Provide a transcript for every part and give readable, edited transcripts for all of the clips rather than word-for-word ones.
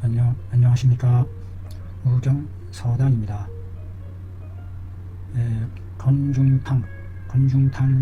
안녕하십니까. 우경서당입니다. 건중탕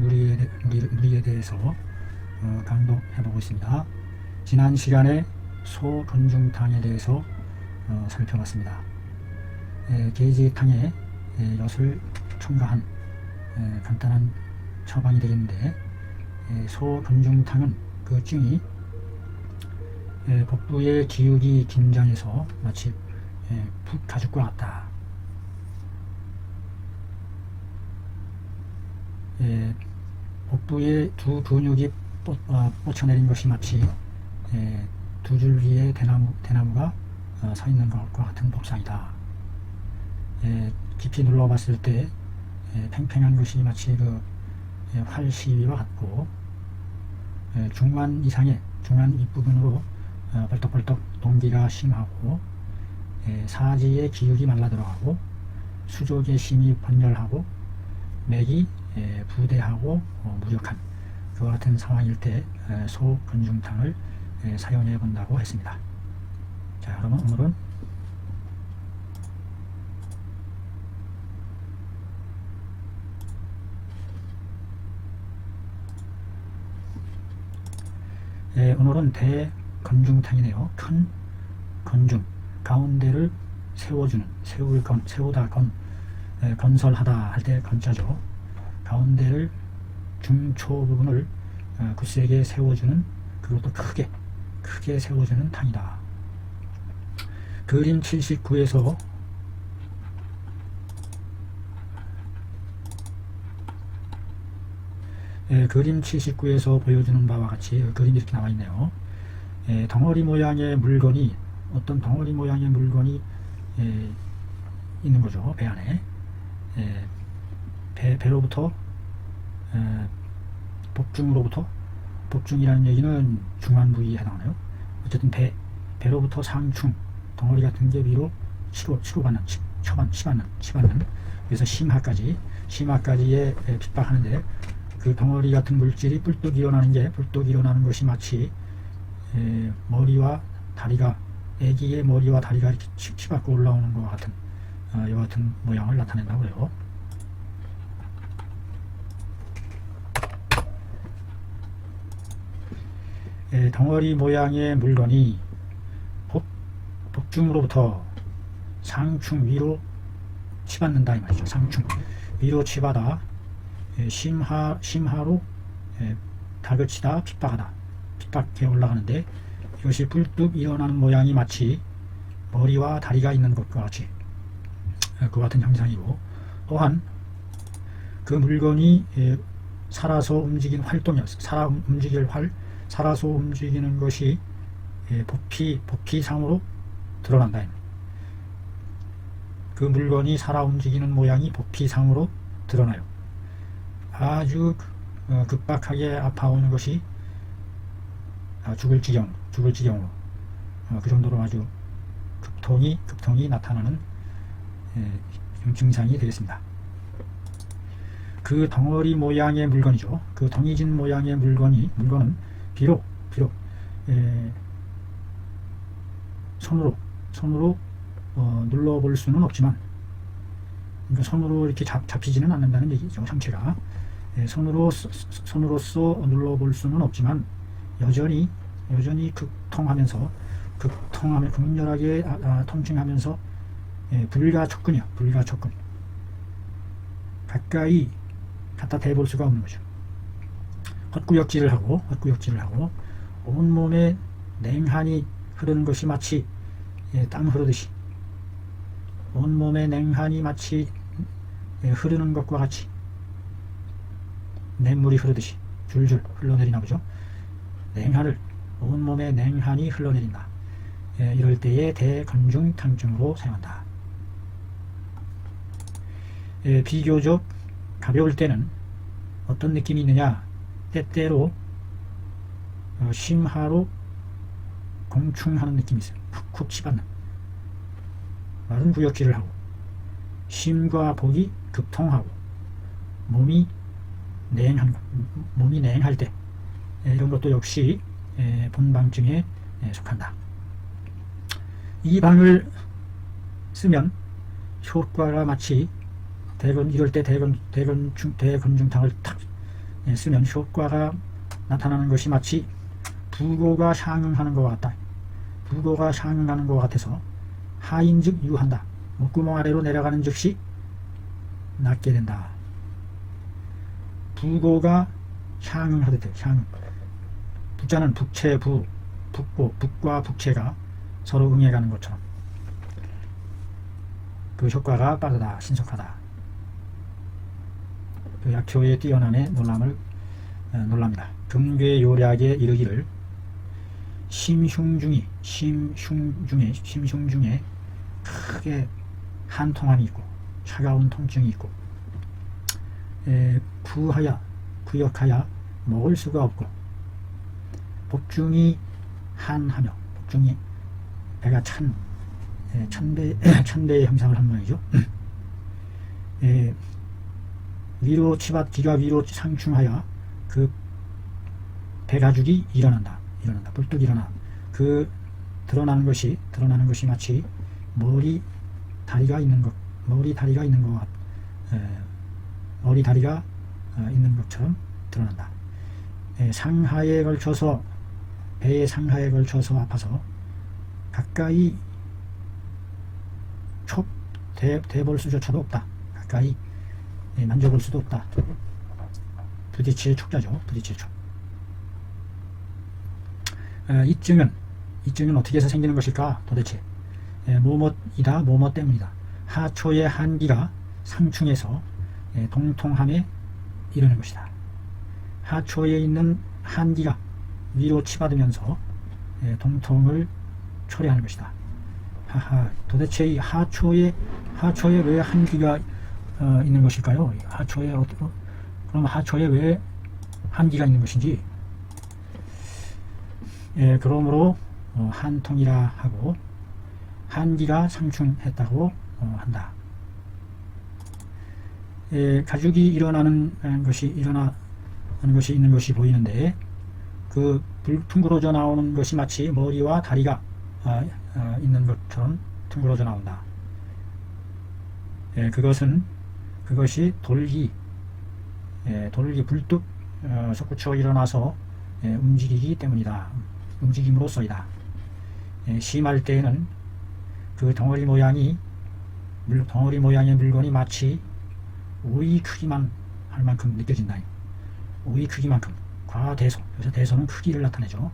무리에 대해서 강독해보고 있습니다. 지난 시간에 소건중탕에 대해서 살펴봤습니다. 게지탕에 엿을 첨가한 간단한 처방이 되겠는데, 소건중탕은 그 증이 복부의 기울기 긴장해서 마치 푹 가죽과 같다. 복부의 두 근육이 뻗쳐내린 것이 마치 두 줄기의 대나무가 서 있는 것과 같은 복상이다. 깊이 눌러봤을 때 팽팽한 것이 마치 그 활시위와 같고, 중간 이상의 중간 윗부분으로 벌떡벌떡 동기가 심하고, 사지의 기울이 말라들어가고, 수족의 심이 번열하고, 맥이 부대하고 무력한 그와 같은 상황일 때 소건중탕을 사용해 본다고 했습니다. 자, 그러면 오늘은 대건중탕이네요. 큰 건중, 가운데를 세워주는, 세우다 건설하다 할 때 건자죠. 가운데를 중초 부분을 굳세게 세워주는, 그것도 크게 세워주는 탕이다. 그림 79에서 보여주는 바와 같이 그림이 이렇게 나와 있네요. 덩어리 모양의 물건이, 어떤 덩어리 모양의 물건이 있는 거죠. 배 안에. 배로부터 복중으로부터, 복중이라는 얘기는 중안 부위에 해당하나요? 어쨌든 배로부터 상충, 덩어리 같은 게 위로 치받는, 그래서 심하까지에 핍박하는데, 그 덩어리 같은 물질이 뿔뚝 일어나는 것이 마치 머리와 다리가, 애기의 머리와 다리가 이렇게 치받고 올라오는 것 같은 이와 같은 모양을 나타낸다고 해요. 덩어리 모양의 물건이 복중으로부터 상충 위로 치받는다 이 말이죠. 상충 위로 치받아 심하로 다그치다 핍박해 올라가는데, 이것이 불뚝 일어나는 모양이 마치 머리와 다리가 있는 것과 같이 그 같은 형상이고, 또한 그 물건이 살아서 움직이는 살아서 움직이는 것이 복피상으로 드러난다. 그 물건이 살아 움직이는 모양이 복피상으로 드러나요. 아주 급박하게 아파오는 것이 죽을 지경으로 그 정도로 아주 급통이 나타나는 증상이 되겠습니다. 그 덩어리 모양의 물건이죠. 그 덩이진 모양의 물건은 비록 손으로 눌러볼 수는 없지만, 그러니까 손으로 이렇게 잡히지는 않는다는 얘기죠. 상체가 손으로써 눌러볼 수는 없지만, 여전히 극통하면서 극렬하게 통증하면서 불가촉근 가까이 갖다 대볼 수가 없는 거죠. 헛구역질을 하고 온몸에 냉한이 흐르는 것이 마치 땀 흐르듯이, 온몸에 냉한이 마치 흐르는 것과 같이 냇물이 흐르듯이 줄줄 흘러내리나 보죠. 온몸에 냉한이 흘러내린다. 이럴 때에 대건중탕증으로 사용한다. 비교적 가벼울 때는 어떤 느낌이 있느냐, 때때로 심하로 공충하는 느낌이 있어요. 푹 치받는, 마른 구역질을 하고, 심과 복이 급통하고, 몸이 냉할 때, 이런 것도 역시 본방증에 속한다. 이 방을 쓰면 효과가 마치 이럴 때 대건중탕을 탁 쓰면 효과가 나타나는 것이 마치 부고가 상응하는 것 같다. 부고가 상응하는 것 같아서 하인즉 유한다. 목구멍 아래로 내려가는 즉시 낫게 된다. 부고가 상응하듯 상응. 부자는 북체, 북고, 북과 북체가 서로 응해가는 것처럼 그 효과가 빠르다, 신속하다. 그 약효의 뛰어남에 놀랍니다. 금괴 요략에 이르기를 심흉중에 크게 한통함이 있고 차가운 통증이 있고 구역하여 먹을 수가 없고 복중이 한하며 복중이 배가 천배의 형상을 한 모양이죠. 위로 기가 위로 상충하여 그 배가죽이 일어난다. 불뚝 일어나. 그 드러나는 것이 마치 머리 다리가 있는 것처럼 드러난다. 상하에 걸쳐서 배의 상하에 걸쳐서 아파서 가까이 대볼 수조차도 없다. 가까이 만져볼 수도 없다. 부딪힐 촉자죠. 부딪힐 촉. 이증은 어떻게 해서 생기는 것일까? 도대체 뭐뭐이다, 뭐뭐 때문이다. 하초의 한기가 상충해서 동통함에 이르는 것이다. 하초에 있는 한기가 위로 치받으면서 동통을 초래하는 것이다. 도대체 이 하초에 왜 한기가 있는 것일까요? 그럼 하초에 왜 한기가 있는 것인지. 그러므로 한통이라 하고 한기가 상충했다고 한다. 가죽이 일어나는 것이 있는 것이 보이는데 그 둥그러져 나오는 것이 마치 머리와 다리가 있는 것처럼 둥그러져 나온다. 그것이 돌기 불뚝 솟구쳐 일어나서 움직이기 때문이다. 움직임으로써이다. 심할 때에는 그 덩어리 모양의 물건이 마치 오이 크기만 할 만큼 느껴진다. 오이 크기만큼. 과대소. 그래서 대소는 크기를 나타내죠.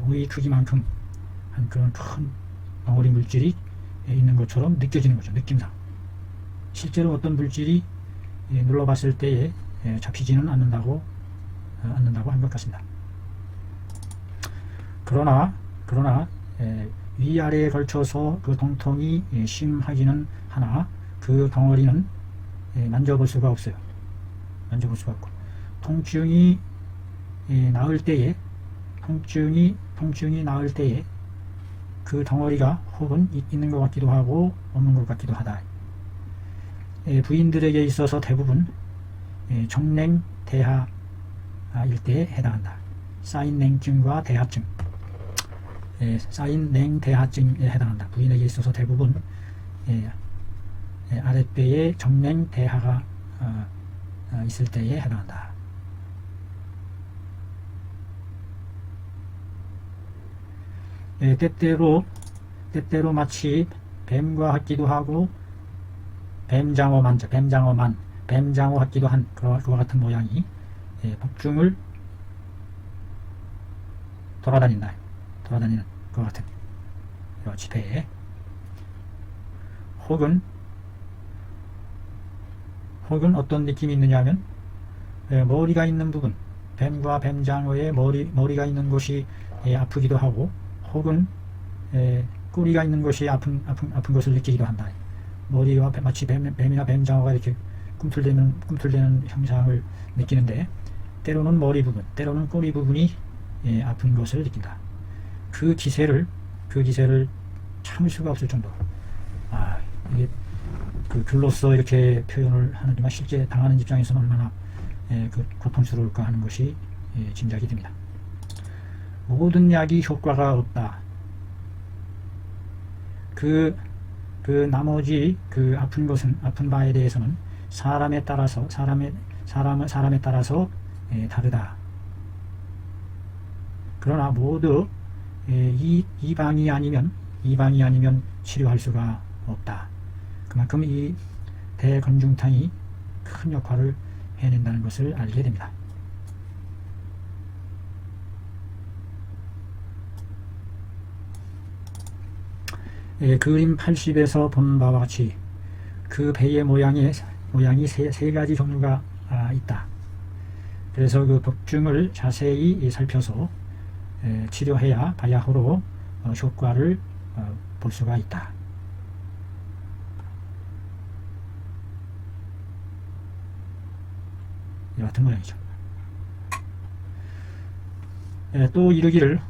오이 크기만큼 한 그런 큰 덩어리 물질이 있는 것처럼 느껴지는 거죠. 느낌상. 실제로 어떤 물질이 눌러봤을 때에 잡히지는 않는다고 한 것 같습니다. 그러나 위아래에 걸쳐서 그 동통이 심하기는 하나 그 덩어리는 만져볼 수가 없어요. 만져볼 수가 없고 통증이 나을 때에 그 덩어리가 혹은 있는 것 같기도 하고 없는 것 같기도 하다. 부인들에게 있어서 대부분 정냉대하일 때에 해당한다. 쌓인 냉증과 대하증, 쌓인 냉대하증에 해당한다. 부인에게 있어서 대부분 아랫배에 정냉대하가 있을 때에 해당한다. 때때로 마치 뱀과 같기도 하고 뱀장어 같기도 한 그와 같은 모양이 복중을 돌아다니는 것 같은 지폐에 혹은 어떤 느낌이 있느냐 하면 머리가 있는 부분, 뱀과 뱀장어의 머리가 있는 곳이 아프기도 하고 혹은 꼬리가 있는 것이 아픈 것을 느끼기도 한다. 머리와 마치 뱀이나 뱀장어가 이렇게 꿈틀대는 형상을 느끼는데 때로는 머리 부분, 때로는 꼬리 부분이 아픈 것을 느낀다. 그 기세를 참을 수가 없을 정도로 이게 그 글로써 이렇게 표현을 하는지만 실제 당하는 입장에서는 얼마나 고통스러울까 하는 것이 짐작이 됩니다. 모든 약이 효과가 없다. 그 나머지 그 아픈 것은, 아픈 바에 대해서는 사람에 따라서, 사람에 따라서 다르다. 그러나 모두 이방이 아니면 치료할 수가 없다. 그만큼 이 대건중탕이 큰 역할을 해낸다는 것을 알게 됩니다. 그림 80에서 본 바와 같이 그 배의 모양이 세 가지 종류가 있다. 그래서 그 법중을 자세히 살펴서 치료해야 바야흐로 효과를 볼 수가 있다. 이 같은 모양이죠. 또 이르기를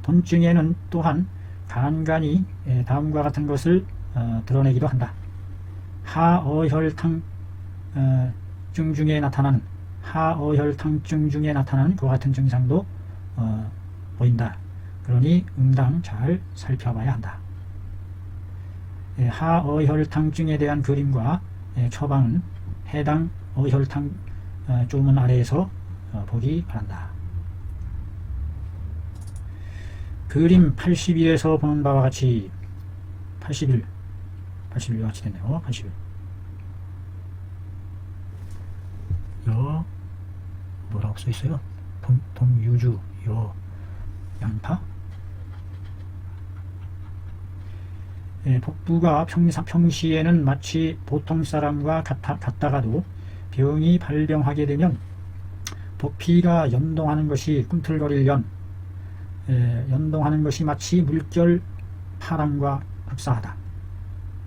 본증에는 또한 간간히 다음과 같은 것을 드러내기도 한다. 하어혈탕증 중에 나타나는 그와 같은 증상도 보인다. 그러니 응당 잘 살펴봐야 한다. 하어혈탕증에 대한 그림과 처방은 해당 어혈탕 조문 아래에서 보기 바란다. 그림 81에서 보는 바와 같이 81과 같이 됐네요. 81. 여 뭐라고 써 있어요? 동유주 여 양파. 복부가 평시에는 마치 보통 사람과 같다가도 병이 발병하게 되면 복피가 연동하는 것이 꿈틀거리련 연동하는 것이 마치 물결 파랑과 흡사하다.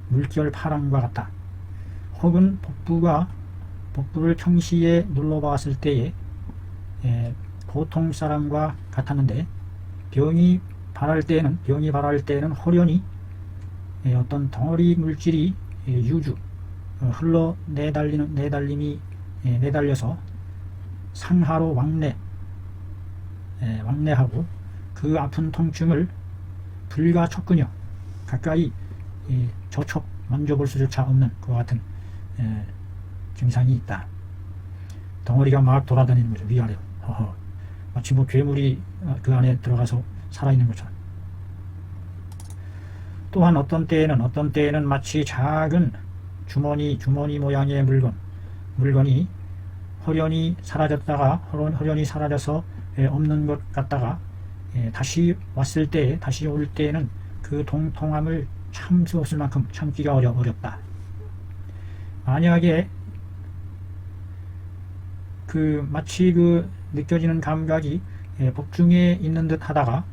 물결 파랑과 같다. 혹은 복부를 평시에 눌러봤을 때에 보통 사람과 같았는데 병이 발할 때에는 호련히 어떤 덩어리 물질이 유주 흘러 내달려서 상하로 왕래하고 그 아픈 통증을 불과 촉근여 가까이 저촉 만져볼 수조차 없는 그와 같은 증상이 있다. 덩어리가 막 돌아다니는 거죠. 위아래로. 마치 뭐 괴물이 그 안에 들어가서 살아있는 것처럼. 또한 어떤 때에는 마치 작은 주머니 모양의 물건이 호련히 사라져서 없는 것 같다가 다시 올 때에는 그 통통함을 참 수 없을 만큼 참기가 어렵다. 만약에 마치 느껴지는 감각이 복중에 있는 듯 하다가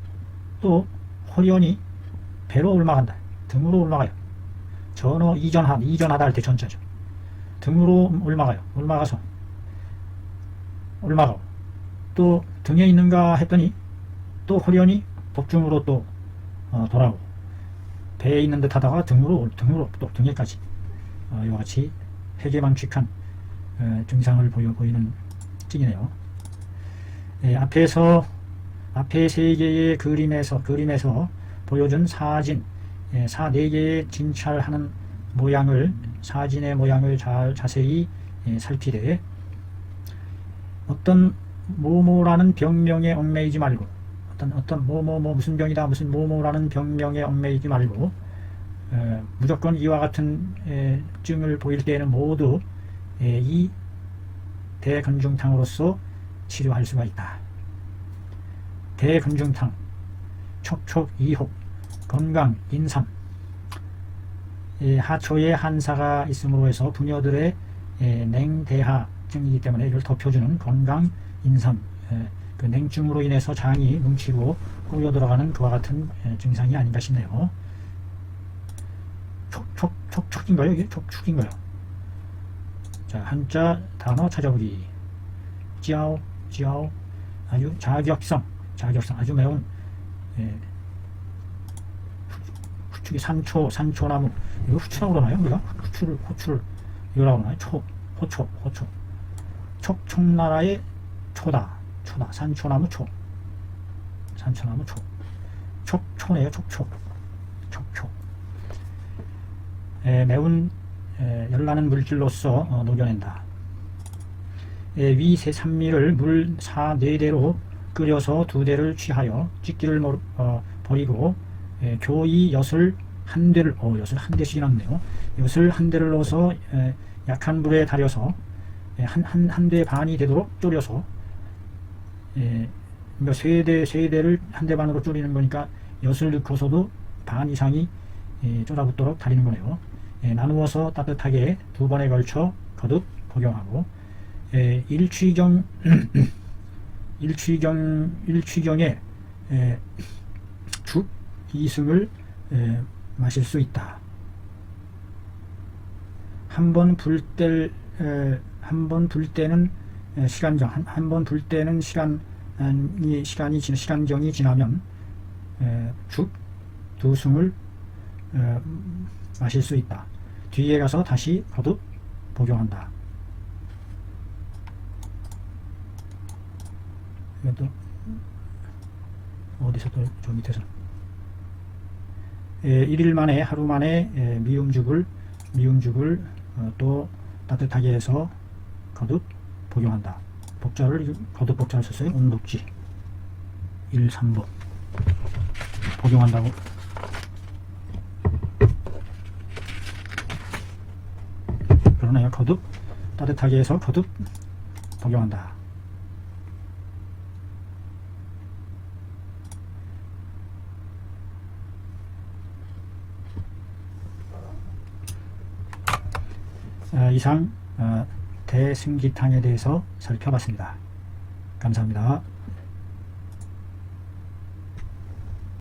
또 호련히 배로 올라간다. 등으로 올라가요. 전어 이전하다 할 때 전자죠. 등으로 올라가고 또 등에 있는가 했더니 또 호련히 복중으로 또 돌아오고 배에 있는 듯 하다가 등으로 또 등에까지 이와 같이 회개망측한 증상을 보이는 찍이네요. 앞에 세 개의 그림에서 보여준 사진, 4개의 진찰하는 사진의 모양을 자세히 살피되 어떤 모모라는 병명에 얽매이지 말고 어떤 무슨 병이다 무슨 모모라는 병명에 얽매이지 말고 무조건 이와 같은 증을 보일 때에는 모두 이 대건중탕으로서 치료할 수가 있다. 대건중탕, 촉촉, 이혹, 건강, 인삼, 하초에 한사가 있음으로 해서 부녀들의 냉대하증이기 때문에 이를 덮여주는 건강, 인삼, 그 냉증으로 인해서 장이 뭉치고 꼬여 들어가는 그와 같은 증상이 아닌가 싶네요. 촉인가요? 이게 촉인가요? 자, 한자 단어 찾아보기. 지아오, 아주 자격성, 아주 매운 후축이 산초나무. 이거 후추라고 그러나요? 우리가 호추를 이거라고 그러나요? 호초. 촉나라의 초다. 산초나무 초. 촉초네요. 촉초. 매운 열나는 물질로서 녹여낸다. 위 세 산미를 물 4-4대로 끓여서 2대를 취하여 찌기를 버리고 교이 엿을 한 대를 엿을 한 대씩 넣네요. 엿을 한 대를 넣어서 약한 불에 달여서 한 대 반이 되도록 졸여서 그러니까 세 대를 한 대 반으로 졸이는 거니까 엿을 넣고서도 반 이상이 쫄아붙도록 달이는 거네요. 나누어서 따뜻하게 2번에 걸쳐 거듭 복용하고 일취경에 죽 2승을 마실 수 있다. 한 번 불 때는 시간정, 한 번 불 때는 시간정이 지나면 죽 2승을 마실 수 있다. 뒤에 가서 다시 거듭 복용한다. 이것도 어디서 또 저 밑에서 1일 만에 하루 만에 미음죽을 또 따뜻하게 해서 거듭 복용한다. 복자를 거듭 복자를 썼어요. 온독지 1, 3번 복용한다고. 그러네요. 거듭 따뜻하게 해서 거듭 복용한다. 이상 대승기탕에 대해서 살펴봤습니다. 감사합니다.